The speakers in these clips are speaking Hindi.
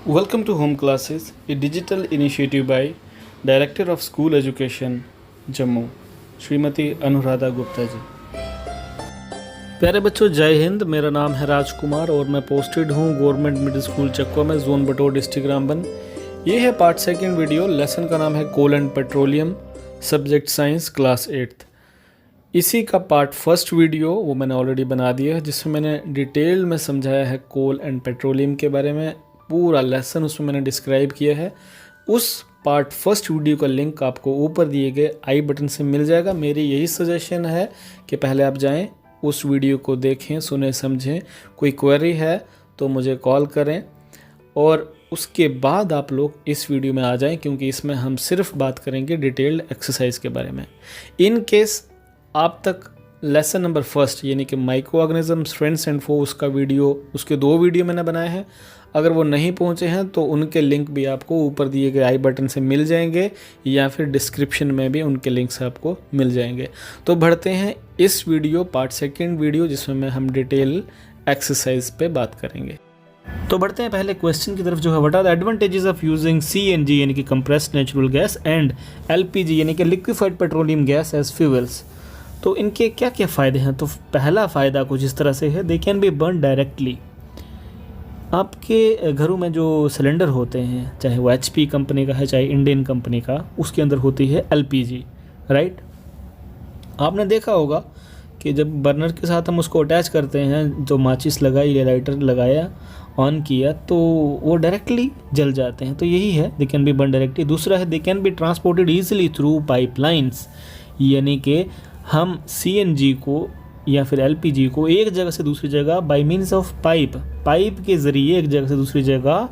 Welcome to Home Classes, a digital initiative by Director of School Education, Jammu, Shrimati Anuradha Gupta ji. प्यारे बच्चों, जय हिंद। मेरा नाम है राजकुमार और मैं पोस्टेड हूँ गवर्नमेंट मिडिल स्कूल चक्वा में, जोन बटोर, डिस्ट्रिक्ट रामबन। ये है पार्ट सेकंड वीडियो। लेसन का नाम है coal and petroleum, subject science, class 8th। इसी का पार्ट फर्स्ट वीडियो वो मैंने ऑलरेडी बना दिया है, जिसमें मैंने डिटेल में समझाया है कोल एंड पेट्रोलियम के बारे में। पूरा लेसन उसमें मैंने डिस्क्राइब किया है। उस पार्ट फर्स्ट वीडियो का लिंक आपको ऊपर दिए गए आई बटन से मिल जाएगा। मेरी यही सजेशन है कि पहले आप जाएं, उस वीडियो को देखें, सुने, समझें। कोई क्वेरी है तो मुझे कॉल करें और उसके बाद आप लोग इस वीडियो में आ जाएं, क्योंकि इसमें हम सिर्फ बात करेंगे डिटेल्ड एक्सरसाइज के बारे में। इन केस आप तक लेसन नंबर फर्स्ट यानी कि माइक्रो ऑर्गेनिजम्स, फ्रेंड्स एंड फो, उसका वीडियो, उसके 2 वीडियो मैंने बनाए हैं। अगर वो नहीं पहुंचे हैं तो उनके लिंक भी आपको ऊपर दिए गए आई बटन से मिल जाएंगे, या फिर डिस्क्रिप्शन में भी उनके लिंक्स आपको मिल जाएंगे। तो बढ़ते हैं इस वीडियो, पार्ट सेकंड वीडियो, जिसमें हम डिटेल एक्सरसाइज पे बात करेंगे। तो बढ़ते हैं पहले क्वेश्चन की तरफ, जो है what are the advantages of using CNG यानी कि compressed natural gas and LPG यानी कि liquefied petroleum gas as fuels. तो इनके क्या क्या फ़ायदे हैं? तो पहला फ़ायदा कुछ इस तरह से है, they can be burn directly. आपके घरों में जो सिलेंडर होते हैं, चाहे वो HP कंपनी का है चाहे इंडियन कंपनी का, उसके अंदर होती है LPG, राइट। आपने देखा होगा कि जब बर्नर के साथ हम उसको अटैच करते हैं, जो माचिस लगाई या लाइटर लगाया, ऑन किया, तो वो डायरेक्टली जल जाते हैं। तो यही है, they can be burn directly. दूसरा है, they can be transported easily through pipelines, यानी कि हम CNG को या फिर LPG को एक जगह से दूसरी जगह बाय मीन्स ऑफ पाइप के ज़रिए एक जगह से दूसरी जगह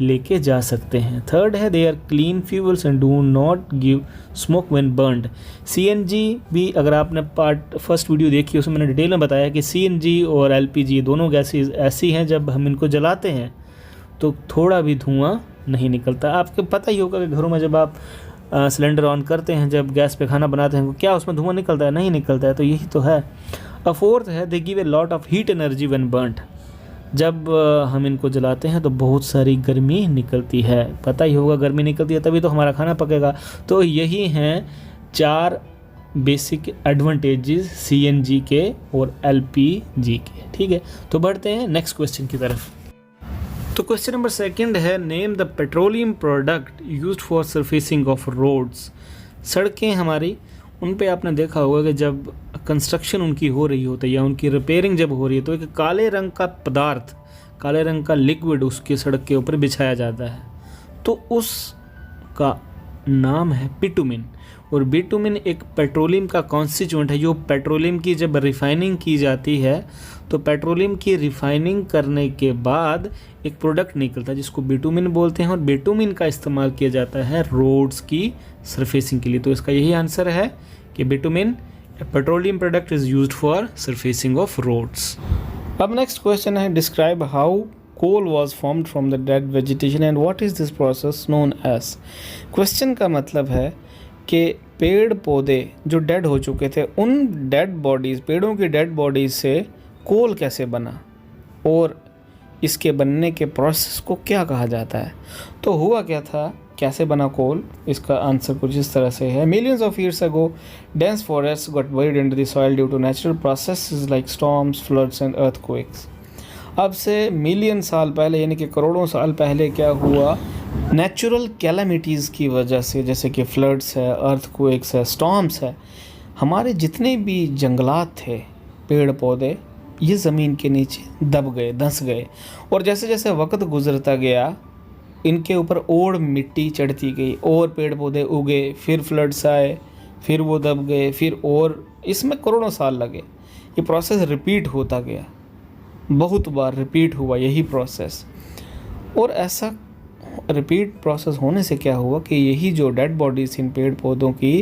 लेके जा सकते हैं। थर्ड है, they are clean fuels and do not give smoke when burned. CNG भी, अगर आपने पार्ट फर्स्ट वीडियो देखी, उसमें मैंने डिटेल में बताया कि CNG और LPG दोनों गैसेज ऐसी हैं, जब हम इनको जलाते हैं तो थोड़ा भी धुआं नहीं निकलता। आपको पता ही होगा कि घरों में जब आप सिलेंडर ऑन करते हैं, जब गैस पे खाना बनाते हैं, क्या उसमें धुआं निकलता है? नहीं निकलता है। तो यही तो है। फोर्थ है, they give a lot of heat energy when burned. जब हम इनको जलाते हैं तो बहुत सारी गर्मी निकलती है। पता ही होगा, गर्मी निकलती है तभी तो हमारा खाना पकेगा। तो यही हैं 4 बेसिक एडवांटेजेस CNG के और LPG के। ठीक है, तो बढ़ते हैं नेक्स्ट क्वेश्चन की तरफ। तो क्वेश्चन नंबर सेकंड है, name the petroleum product used for surfacing of roads. सड़कें हमारी, उन पे आपने देखा होगा कि जब कंस्ट्रक्शन उनकी हो रही होती है या उनकी रिपेयरिंग जब हो रही है, तो एक काले रंग का पदार्थ, काले रंग का लिक्विड उसके सड़क के ऊपर बिछाया जाता है। तो उसका नाम है बिटुमिन। और बिटुमिन एक पेट्रोलियम का कॉन्स्टिट्यूएंट है। जो पेट्रोलियम की जब रिफाइनिंग की जाती है, तो पेट्रोलियम की रिफाइनिंग करने के बाद एक प्रोडक्ट निकलता है जिसको बिटुमिन बोलते हैं, और बिटुमिन का इस्तेमाल किया जाता है रोड्स की सरफेसिंग के लिए। तो इसका यही आंसर है कि bitumen, petroleum product is used for surfacing of roads. अब नेक्स्ट क्वेश्चन है, describe how coal was formed from the dead vegetation and what is this process known as. क्वेश्चन का मतलब है कि पेड़ पौधे जो डेड हो चुके थे, उन डेड बॉडीज़, पेड़ों की डेड बॉडीज़ से कोल कैसे बना और इसके बनने के प्रोसेस को क्या कहा जाता है। तो हुआ क्या था, कैसे बना कोल? इसका आंसर कुछ इस तरह से है, millions of years ago dense forest got buried under the soil due to natural processes like storms, floods and earthquakes. अब से मिलियन साल पहले यानी कि करोड़ों साल पहले क्या हुआ, नेचुरल कैलामिटीज़ की वजह से, जैसे कि फ्लड्स है, अर्थक्वेक्स है, स्टॉर्म्स है, हमारे जितने भी जंगलात थे, पेड़ पौधे, ये ज़मीन के नीचे दब गए, धंस गए। और जैसे जैसे वक्त गुजरता गया, इनके ऊपर और मिट्टी चढ़ती गई और पेड़ पौधे उगे, फिर फ्लड्स आए, फिर वो दब गए, फिर और इसमें करोड़ों साल लगे। ये प्रोसेस रिपीट होता गया, बहुत बार रिपीट हुआ यही प्रोसेस। और ऐसा रिपीट प्रोसेस होने से क्या हुआ कि यही जो डेड बॉडीज इन पेड़ पौधों की,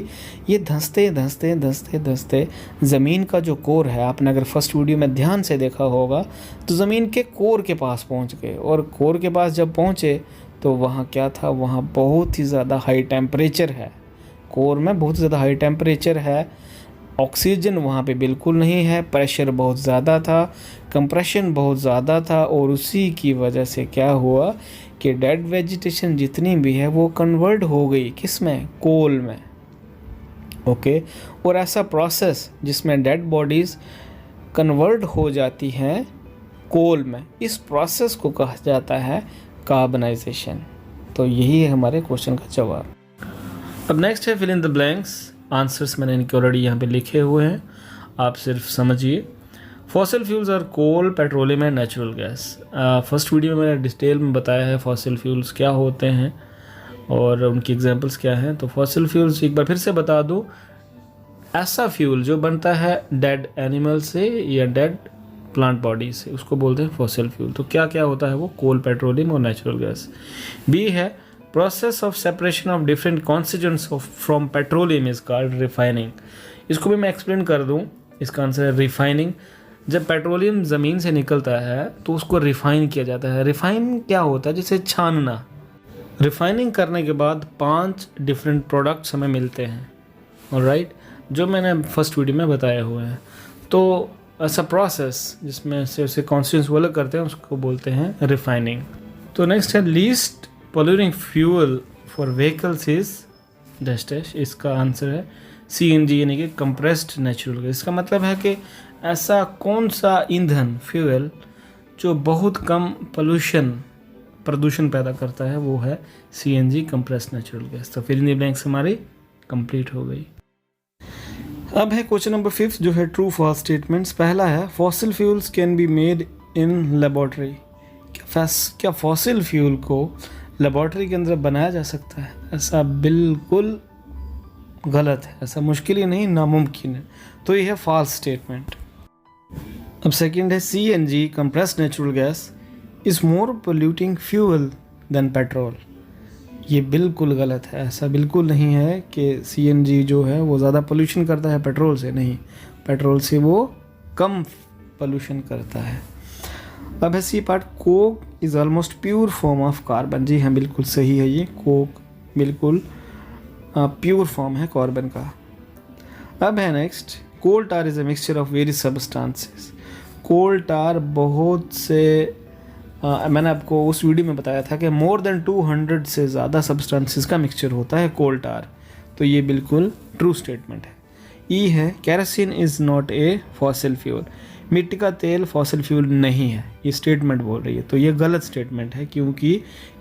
ये धंसते धंसते धंसते धंसते ज़मीन का जो कोर है, आपने अगर फर्स्ट वीडियो में ध्यान से देखा होगा, तो ज़मीन के कोर के पास पहुंच गए। और कोर के पास जब पहुंचे तो वहाँ क्या था, वहाँ बहुत ही ज़्यादा हाई टेम्परेचर है। कोर में बहुत ज़्यादा हाई टेम्परेचर है। ऑक्सीजन वहाँ पे बिल्कुल नहीं है, प्रेशर बहुत ज़्यादा था, कंप्रेशन बहुत ज़्यादा था, और उसी की वजह से क्या हुआ कि डेड वेजिटेशन जितनी भी है वो कन्वर्ट हो गई किस में, कोल में। ओके, और ऐसा प्रोसेस जिसमें डेड बॉडीज़ कन्वर्ट हो जाती हैं कोल में, इस प्रोसेस को कहा जाता है कार्बनाइजेशन। तो यही है हमारे क्वेश्चन का जवाब। अब नेक्स्ट है fill in the blanks. Answers मैंने इनके ऑलरेडी यहाँ पे लिखे हुए हैं, आप सिर्फ समझिए। Fossil fuels are coal, petroleum and natural gas. First video में मैंने डिटेल में बताया है फॉसिल फ्यूल्स क्या होते हैं और उनकी एग्जांपल्स क्या हैं। तो फॉसिल फ्यूल्स एक बार फिर से बता दूं, ऐसा फ्यूल जो बनता है डेड एनिमल से या डेड प्लांट बॉडी से, उसको बोलते हैं फॉसिल फ्यूल। तो क्या क्या होता है वो, कोल, पेट्रोलियम और नेचुरल गैस। बी है process of separation of different constituents from petroleum is called refining. इसको भी मैं एक्सप्लेन कर दूं, इसका आंसर है रिफाइनिंग। जब पेट्रोलियम ज़मीन से निकलता है तो उसको रिफ़ाइन किया जाता है। रिफ़ाइन क्या होता है, जैसे छानना। रिफ़ाइनिंग करने के बाद 5 डिफरेंट प्रोडक्ट्स हमें मिलते हैं, ऑलराइट, जो मैंने फर्स्ट वीडियो में बताए हुए हैं। तो ऐसा प्रोसेस जिसमें से उसे कॉन्स्टिट्यूएंट्स वो अलग करते हैं उसको बोलते हैं रिफ़ाइनिंग। तो नेक्स्ट है least polluting fuel for vehicles is dash dash. इसका आंसर है CNG यानी कि कंप्रेस्ड नेचुरल गैस। इसका मतलब है कि ऐसा कौन सा ईंधन, फ्यूल, जो बहुत कम प्रदूषण पैदा करता है, वो है CNG कंप्रेस्ड नेचुरल गैस। तो फिर इन ब्लैंक्स हमारी कंप्लीट हो गई। अब है क्वेश्चन नंबर 5 जो है ट्रू फॉल्स स्टेटमेंट्स। पहला है fossil fuels can be made in laboratory. क्या फॉसिल फ्यूल को लेबोरेटरी के अंदर बनाया जा सकता है? ऐसा बिल्कुल गलत है, ऐसा मुश्किल ही नहीं, नामुमकिन है। तो ये है फॉल्स स्टेटमेंट। अब सेकंड है CNG compressed natural gas is more polluting fuel then petrol. ये बिल्कुल गलत है, ऐसा बिल्कुल नहीं है कि CNG जो है वो ज़्यादा पोल्यूशन करता है पेट्रोल से, नहीं, पेट्रोल से वो कम पोल्यूशन करता है। अब है C part, coke is almost pure form of carbon. जी हाँ, बिल्कुल सही है, ये कोक बिल्कुल प्योर फॉर्म है कार्बन का। अब है next, coal tar is a mixture of various substances. Coal tar बहुत से मैंने आपको उस वीडियो में बताया था कि मोर देन 200 से ज़्यादा सब्सटेंसेस का मिक्सचर होता है कोल टार। तो ये बिल्कुल ट्रू स्टेटमेंट है। ई है kerosene is not a fossil fuel. मिट्टी का तेल फॉसिल फ्यूल नहीं है, ये स्टेटमेंट बोल रही है। तो ये गलत स्टेटमेंट है, क्योंकि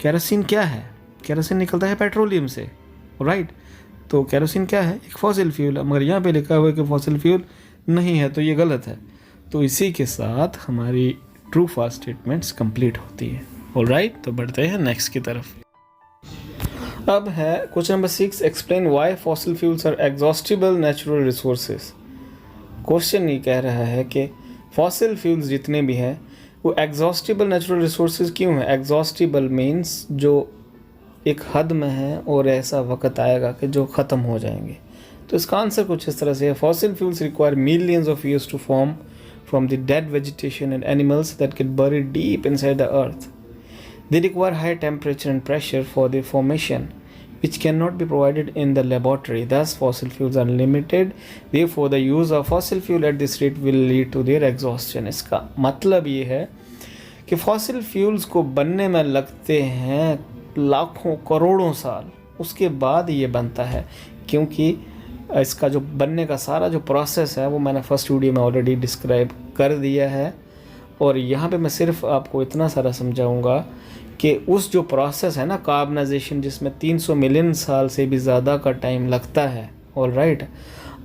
कैरोसिन क्या है, कैरोसिन निकलता है पेट्रोलियम से, राइट। तो कैरोसिन क्या है, एक फॉसिल फ्यूल, मगर यहाँ पे लिखा हुआ है कि फॉसिल फ्यूल नहीं है, तो ये गलत है। तो इसी के साथ हमारी ट्रू फॉल्स स्टेटमेंट्स कंप्लीट होती है, ऑलराइट। तो बढ़ते हैं नेक्स्ट की तरफ। अब है question number 6, explain why fossil fuels are exhaustible natural resources. Question ये कह रहा है कि फॉसिल फ्यूल्स जितने भी हैं वो एग्जॉस्टिबल नेचुरल रिसोर्सेज क्यों हैं। एग्जॉस्टिबल मीन्स जो एक हद में है और ऐसा वक्त आएगा कि जो ख़त्म हो जाएंगे। तो इसका आंसर कुछ इस तरह से है, fossil fuels require millions of years to form from the dead vegetation and animals that get buried deep inside the earth. They require high temperature and pressure for their formation, which cannot be provided in the laboratory. Thus, fossil fuels are limited. Therefore, the use of fossil fuel at this rate will lead to their exhaustion. इसका मतलब ये है कि fossil fuels को बनने में लगते हैं लाखों करोड़ों साल, उसके बाद ये बनता है, क्योंकि इसका जो बनने का सारा जो प्रोसेस है वो मैंने फर्स्ट वीडियो में ऑलरेडी डिस्क्राइब कर दिया है। और यहाँ पे मैं सिर्फ आपको इतना सारा समझाऊंगा कि उस जो प्रोसेस है ना कार्बनाइजेशन, जिसमें 300 मिलियन साल से भी ज़्यादा का टाइम लगता है, ऑलराइट।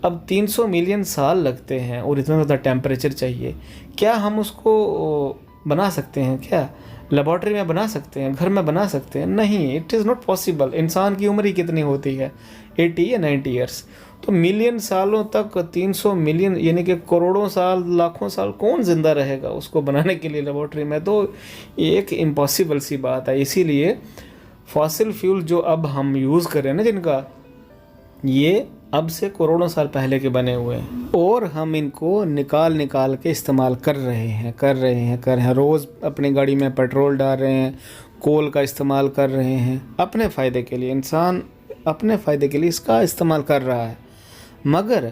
अब 300 मिलियन साल लगते हैं और इतना ज़्यादा टेम्परेचर चाहिए, क्या हम उसको बना सकते हैं? क्या लेबॉर्ट्री में बना सकते हैं, घर में बना सकते हैं? नहीं, इट इज़ नॉट पॉसिबल। इंसान की उम्र ही कितनी होती है, 80 या 90 ईयर्स। तो मिलियन सालों तक 300 मिलियन यानी कि करोड़ों साल, लाखों साल कौन ज़िंदा रहेगा उसको बनाने के लिए लेबॉर्ट्री में? तो एक इम्पॉसिबल सी बात है। इसीलिए फॉसिल फ्यूल जो अब हम यूज़ कर रहे हैं ना, जिनका, ये अब से करोड़ों साल पहले के बने हुए हैं और हम इनको निकाल के इस्तेमाल कर रहे हैं। रोज़ अपनी गाड़ी में पेट्रोल डाल रहे हैं, कोल का इस्तेमाल कर रहे हैं अपने फ़ायदे के लिए। इंसान अपने फ़ायदे के लिए इसका इस्तेमाल कर रहा है, मगर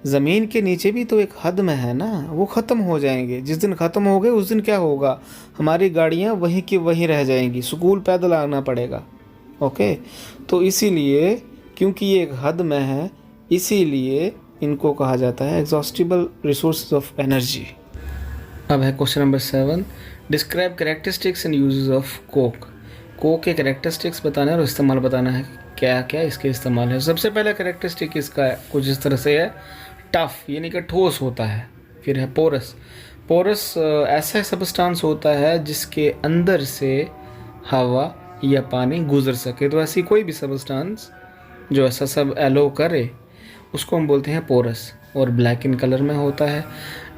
ज़मीन के नीचे भी तो एक हद में है ना, वो ख़त्म हो जाएंगे। जिस दिन ख़त्म हो गए उस दिन क्या होगा, हमारी गाड़ियाँ वहीं की वहीं रह जाएंगी, स्कूल पैदल आना पड़ेगा। ओके, तो इसीलिए क्योंकि ये एक हद में है, इसीलिए इनको कहा जाता है एग्जॉस्टिबल रिसोर्सेज ऑफ एनर्जी। अब है question number 7, describe characteristics and uses of Coke. Coke के कैरेक्टरिस्टिक्स बताना है और इस्तेमाल बताना है, क्या क्या इसके इस्तेमाल है। सबसे पहला कैरेक्टरिस्टिक इसका कुछ इस तरह से है, टफ यानी कि ठोस होता है। फिर है पोरस। पोरस ऐसा सब्सटेंस होता है जिसके अंदर से हवा या पानी गुजर सके। तो ऐसी कोई भी सब्सटेंस जो ऐसा सब एलो करे उसको हम बोलते हैं पोरस, और ब्लैक इन कलर में होता है।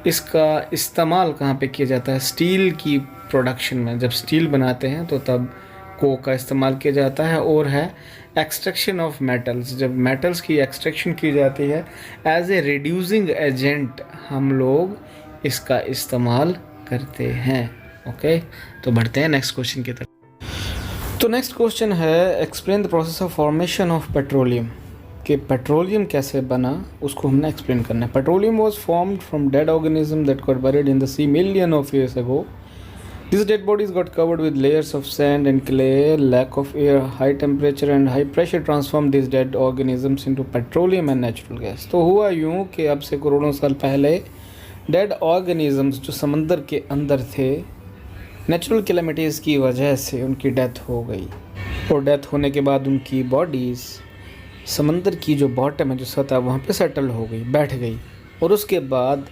इसका इस्तेमाल कहाँ पे किया जाता है, स्टील की प्रोडक्शन में। जब स्टील बनाते हैं तो तब कोक का इस्तेमाल किया जाता है। और है एक्सट्रैक्शन ऑफ मेटल्स, जब मेटल्स की एक्सट्रैक्शन की जाती है एज ए रिड्यूसिंग एजेंट हम लोग इसका इस्तेमाल करते हैं। ओके, तो बढ़ते हैं नेक्स्ट क्वेश्चन की तरफ। तो नेक्स्ट क्वेश्चन है, explain the process of formation of petroleum, कि पेट्रोलियम कैसे बना उसको हमने एक्सप्लेन करना है। Petroleum was formed from dead organism that got buried in the sea million of years ago. These dead bodies got covered with layers of sand and clay. Lack of air, high temperature and high pressure transformed these dead organisms into petroleum and natural gas. तो हुआ यूँ कि अब से करोड़ों साल पहले डेड ऑर्गेनिजम्स जो समंदर के अंदर थे, नेचुरल कैलेमिटीज़ की वजह से उनकी डेथ हो गई, और डेथ होने के बाद उनकी बॉडीज़ समंदर की जो बॉटम है, जो सतह, वहाँ पे सेटल हो गई, बैठ गई। और उसके बाद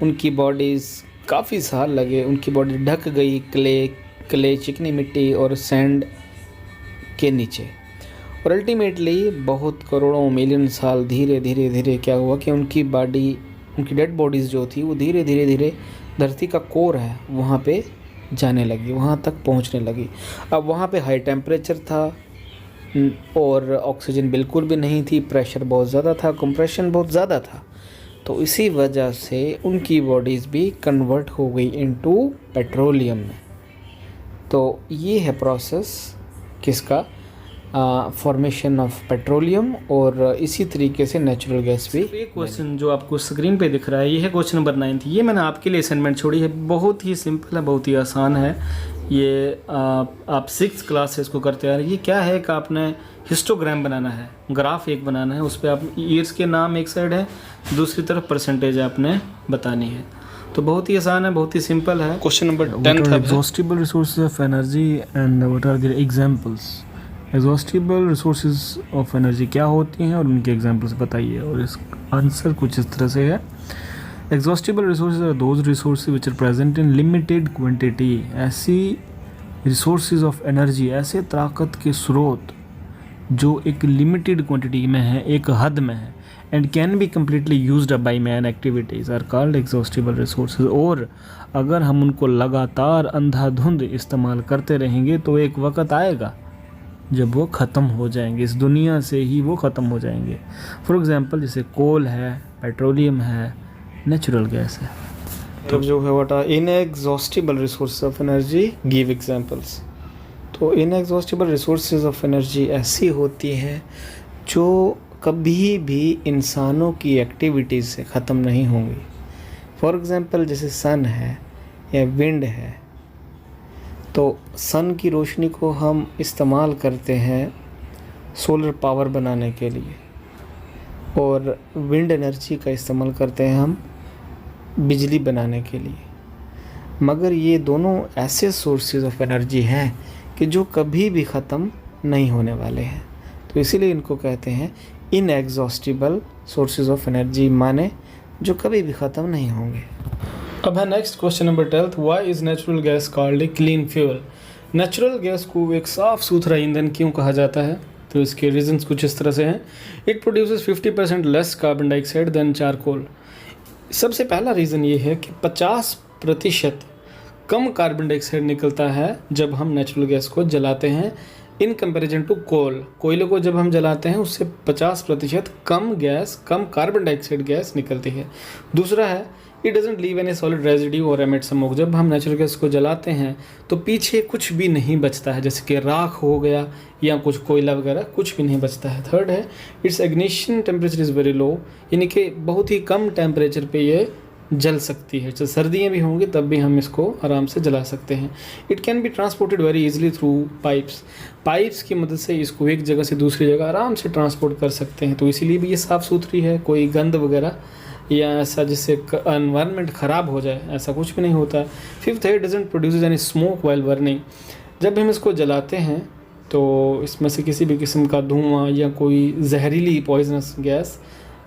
उनकी बॉडीज़ काफ़ी साल लगे, उनकी बॉडी ढक गई क्ले चिकनी मिट्टी और सैंड के नीचे। और अल्टीमेटली बहुत करोड़ों मिलियन साल धीरे धीरे धीरे क्या हुआ कि उनकी डेड बॉडीज़ जो थी वो धीरे धीरे धीरे धरती का कोर है वहाँ पे जाने लगी, वहाँ तक पहुँचने लगी। अब वहाँ पे हाई टेम्परेचर था और ऑक्सीजन बिल्कुल भी नहीं थी, प्रेशर बहुत ज़्यादा था, कंप्रेशन बहुत ज़्यादा था। तो इसी वजह से उनकी बॉडीज़ भी कन्वर्ट हो गई इनटू पेट्रोलियम में। तो ये है प्रोसेस किसका, फॉर्मेशन ऑफ पेट्रोलियम, और इसी तरीके से नेचुरल गैस भी। एक क्वेश्चन जो आपको स्क्रीन पे दिख रहा है ये है क्वेश्चन नंबर 9। ये मैंने आपके लिए असाइनमेंट छोड़ी है, बहुत ही सिंपल है, बहुत ही आसान है। ये आप 6th क्लास से इसको करते आ रहे हैं। ये क्या है कि आपने हिस्टोग्राम बनाना है, ग्राफ एक बनाना है, उस पर आप ईयर्स के नाम एक साइड है, दूसरी तरफ परसेंटेज आपने बतानी है। तो बहुत ही आसान है, बहुत ही सिंपल है। क्वेश्चन नंबर 10 है, exhaustible resources of energy and what are their examples. Exhaustible resources of energy क्या होती हैं और उनके एग्जांपल्स बताइए। और इस आंसर कुछ इस तरह से है, exhaustible resources are those resources which are present in limited quantity. ऐसी रिसोर्सेज ऑफ एनर्जी, ऐसे ताकत के स्रोत जो एक लिमिटेड क्वांटिटी में है, एक हद में है, and can be completely used up by man activities are called exhaustible resources. और अगर हम उनको लगातार अंधाधुंध इस्तेमाल करते रहेंगे तो एक वक्त आएगा जब वो ख़त्म हो जाएंगे, इस दुनिया से ही वो ख़त्म हो जाएंगे। फॉर एग्ज़ाम्पल जैसे कोल है, पेट्रोलियम है, नेचुरल गैस है। तो जो है what are inexhaustible resources of energy, give examples. तो इनएग्जॉस्टिबल रिसोर्सेज ऑफ एनर्जी ऐसी होती हैं जो कभी भी इंसानों की एक्टिविटीज़ से ख़त्म नहीं होंगी। फॉर एग्ज़ाम्पल जैसे सन है या विंड है, तो सन की रोशनी को हम इस्तेमाल करते हैं सोलर पावर बनाने के लिए, और विंड एनर्जी का इस्तेमाल करते हैं हम बिजली बनाने के लिए। मगर ये दोनों ऐसे सोर्सेज ऑफ एनर्जी हैं कि जो कभी भी ख़त्म नहीं होने वाले हैं, तो इसीलिए इनको कहते हैं इनएग्जॉस्टिबल सोर्सेज ऑफ एनर्जी, माने जो कभी भी ख़त्म नहीं होंगे। अब है next question number 12, why is natural gas called a clean fuel. Natural gas को एक साफ़ सुथरा ईंधन क्यों कहा जाता है? तो इसके रीजंस कुछ इस तरह से हैं, it produces 50% less carbon dioxide than charcoal. सबसे पहला रीज़न ये है कि 50% कम कार्बन डाइऑक्साइड निकलता है जब हम नेचुरल गैस को जलाते हैं इन कंपैरिजन टू कोल। कोयले को जब हम जलाते हैं उससे 50% कम कार्बन डाइऑक्साइड गैस निकलती है। दूसरा है it doesn't leave any solid residue और एमिट स्मोक। जब हम नेचुरल गैस को जलाते हैं तो पीछे कुछ भी नहीं बचता है, जैसे कि राख हो गया या कुछ कोयला वगैरह, कुछ भी नहीं बचता है। थर्ड है it's ignition temperature is very low, यानी कि बहुत ही कम टेम्परेचर पे ये जल सकती है। तो सर्दियाँ भी होंगी तब भी हम इसको आराम से जला सकते हैं। It can be transported very easily through pipes की मदद से इसको एक जगह से दूसरी जगह आराम से ट्रांसपोर्ट कर सकते हैं। तो इसीलिए भी ये साफ़ सुथरी है, कोई गंद वगैरह या ऐसा जिससे एनवायरनमेंट ख़राब हो जाए ऐसा कुछ भी नहीं होता। फिफ्थ है it doesn't produce any smoke while burning. जब हम इसको जलाते हैं तो इसमें से किसी भी किस्म का धुआं या कोई जहरीली पॉइजनस गैस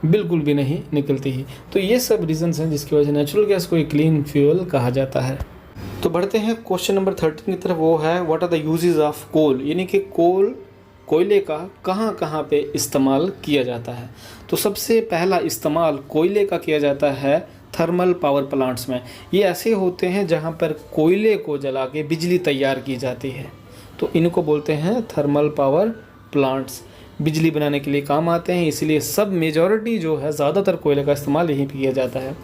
बिल्कुल भी नहीं निकलती ही। तो ये सब रीजंस हैं जिसकी वजह से नेचुरल गैस को एक क्लीन फ्यूल कहा जाता है। तो बढ़ते हैं क्वेश्चन नंबर 13 की तरफ। वो है what are the uses of coal, यानी कि कोयले का कहाँ कहाँ पे इस्तेमाल किया जाता है। तो सबसे पहला इस्तेमाल कोयले का किया जाता है थर्मल पावर प्लांट्स में। ये ऐसे होते हैं जहाँ पर कोयले को जला के बिजली तैयार की जाती है, तो इनको बोलते हैं थर्मल पावर प्लांट्स। बिजली बनाने के लिए काम आते हैं, इसलिए सब मेजॉरिटी जो है ज़्यादातर कोयले का इस्तेमाल यहीं पे किया जाता है।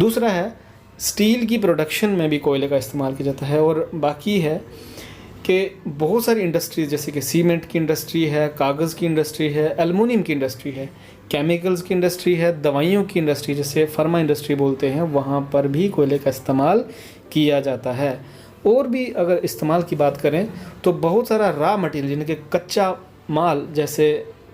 दूसरा है स्टील की प्रोडक्शन में भी कोयले का इस्तेमाल किया जाता है। और बाकी है कि बहुत सारी इंडस्ट्रीज जैसे कि सीमेंट की इंडस्ट्री है, कागज़ की इंडस्ट्री है, एल्युमिनियम की इंडस्ट्री है, केमिकल्स की इंडस्ट्री है, दवाइयों की इंडस्ट्री जैसे फार्मा इंडस्ट्री बोलते हैं, वहाँ पर भी कोयले का इस्तेमाल किया जाता है। और भी अगर इस्तेमाल की बात करें तो बहुत सारा रॉ मटेरियल यानी कि कच्चा माल जैसे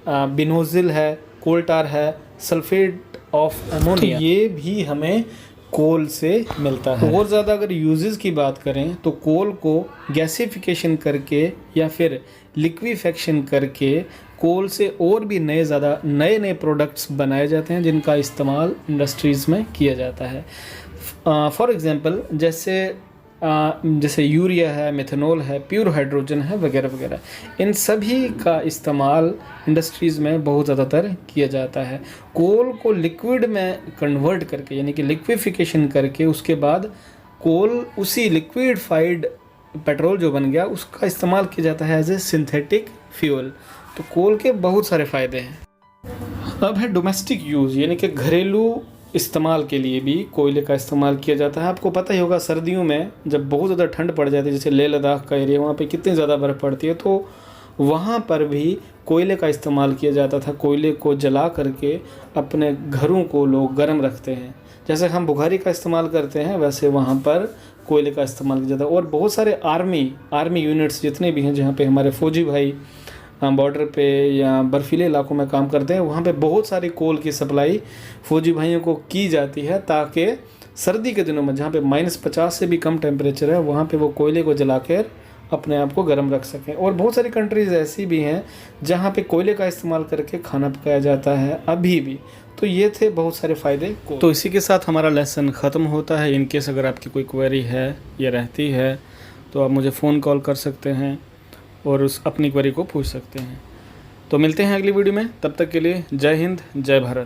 बिनोजिल है, कोल टार है, सल्फेट ऑफ अमोनिया, तो ये भी हमें कोल से मिलता है। और ज़्यादा अगर यूजेस की बात करें तो कोल को गैसिफिकेशन करके या फिर लिक्विफेक्शन करके कोल से और भी नए प्रोडक्ट्स बनाए जाते हैं जिनका इस्तेमाल इंडस्ट्रीज़ में किया जाता है। फॉर एग्ज़ाम्पल जैसे यूरिया है, मेथनॉल है, प्योर हाइड्रोजन है वगैरह वगैरह, इन सभी का इस्तेमाल इंडस्ट्रीज़ में बहुत ज़्यादातर किया जाता है। कोल को लिक्विड में कन्वर्ट करके यानी कि लिक्विफिकेशन करके उसके बाद कोल उसी लिक्विडफाइड पेट्रोल जो बन गया उसका इस्तेमाल किया जाता है एज ए सिंथेटिक फ्यूल। तो कोल के बहुत सारे फ़ायदे हैं। अब है डोमेस्टिक यूज़, यानी कि घरेलू इस्तेमाल के लिए भी कोयले का इस्तेमाल किया जाता है। आपको पता ही होगा सर्दियों में जब बहुत ज़्यादा ठंड पड़ जाती है, जैसे लेह लद्दाख का एरिया, वहाँ पे कितनी ज़्यादा बर्फ़ पड़ती है, तो वहाँ पर भी कोयले का इस्तेमाल किया जाता था। कोयले को जला करके अपने घरों को लोग गर्म रखते हैं, जैसे हम बुखारी का इस्तेमाल करते हैं वैसे वहाँ पर कोयले का इस्तेमाल किया जाता है। और बहुत सारे आर्मी यूनिट्स जितने भी हैं जहाँ पे हमारे फ़ौजी भाई बॉर्डर पे या बर्फीले इलाकों में काम करते हैं, वहाँ पे बहुत सारी कोल की सप्लाई फ़ौजी भाइयों को की जाती है ताकि सर्दी के दिनों में जहाँ पे -50 से भी कम टेम्परेचर है वहाँ पे वो कोयले को जलाकर अपने आप को गर्म रख सकें। और बहुत सारी कंट्रीज़ ऐसी भी हैं जहाँ पे कोयले का इस्तेमाल करके खाना पकाया जाता है अभी भी। तो ये थे बहुत सारे फ़ायदे। तो इसी के साथ हमारा लेसन ख़त्म होता है। इनकेस अगर आपकी कोई क्वेरी है या रहती है तो आप मुझे फ़ोन कॉल कर सकते हैं और उस अपनी क्वेरी को पूछ सकते हैं। तो मिलते हैं अगली वीडियो में, तब तक के लिए जय हिंद, जय भारत।